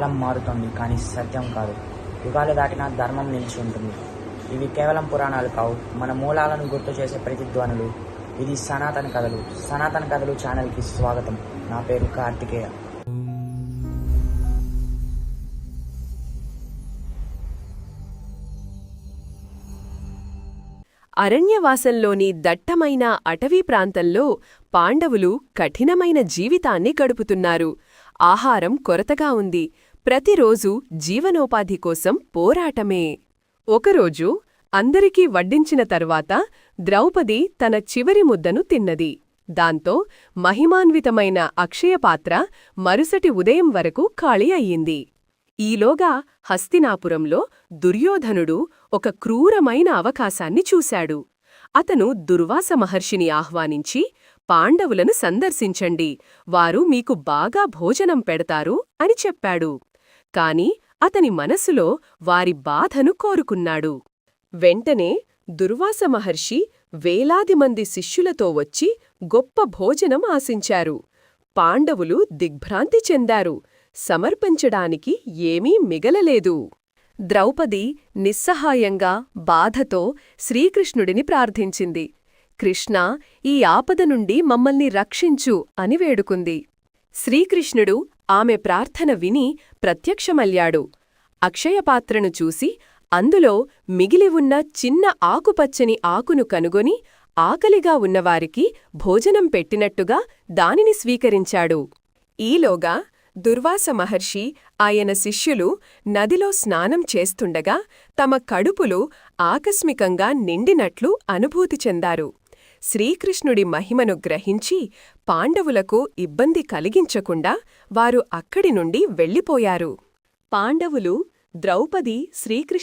కాలం మారుతుంది, కానీ సత్యం కాదు. యుగాలు దాటినా ధర్మం నిలిచి ఉంటుంది. ఇవి కేవలం పురాణాలు కావు, మన మూలాలను గుర్తు చేసే ప్రతిధ్వనులు. ఇది సనాతన కథలు. సనాతన కథలు ఛానల్కి స్వాగతం. నా పేరు కార్తికేయ. అరణ్యవాసంలోని దట్టమైన అటవీ ప్రాంతంలో పాండవులు కఠినమైన జీవితాన్ని గడుపుతున్నారు. ఆహారం కొరతగా ఉంది. ప్రతిరోజూ జీవనోపాధి కోసం పోరాటమే. ఒకరోజు అందరికీ వడ్డించిన తర్వాత ద్రౌపది తన చివరి ముద్దను తిన్నది. దాంతో మహిమాన్వితమైన అక్షయపాత్ర మరుసటి ఉదయం వరకు ఖాళీ అయ్యింది. ఈలోగా హస్తినాపురంలో దుర్యోధనుడు ఒక క్రూరమైన అవకాశాన్ని చూశాడు. అతను దుర్వాస మహర్షిని ఆహ్వానించి, పాండవులను సందర్శించండి, వారు మీకు బాగా భోజనం పెడతారు అని చెప్పాడు. కాని అతని మనసులో వారి బాధను కోరుకున్నాడు. వెంటనే దుర్వాస మహర్షి వేలాది మంది శిష్యులతో వచ్చి గొప్ప భోజనం ఆశించారు. పాండవులు దిగ్భ్రాంతి చెందారు. సమర్పించడానికి ఏమీ మిగలలేదు. ద్రౌపది నిస్సహాయంగా బాధతో శ్రీకృష్ణుడిని ప్రార్థించింది. కృష్ణా, ఈ ఆపద నుండి మమ్మల్ని రక్షించు అని వేడుకుంది. శ్రీకృష్ణుడు ఆమె ప్రార్థన విని ప్రత్యక్షమల్యాడు. అక్షయపాత్రను చూసి అందులో మిగిలి ఉన్న చిన్న ఆకుపచ్చని ఆకును కనుగొని ఆకలిగా ఉన్నవారికి భోజనం పెట్టినట్టుగా దానిని స్వీకరించాడు. ఈలోగా దుర్వాస మహర్షి ఆయన శిష్యులు నదిలో స్నానం చేస్తుండగా తమ కడుపులు ఆకస్మికంగా నిండినట్లు అనుభూతి చెందారు. శ్రీకృష్ణుడి మహిమను గ్రహించి పాండవులకు ఇబ్బంది కలిగించకుండా వారు అక్కడి నుండి వెళ్ళిపోయారు. పాండవులు ద్రౌపది శ్రీకృష్ణ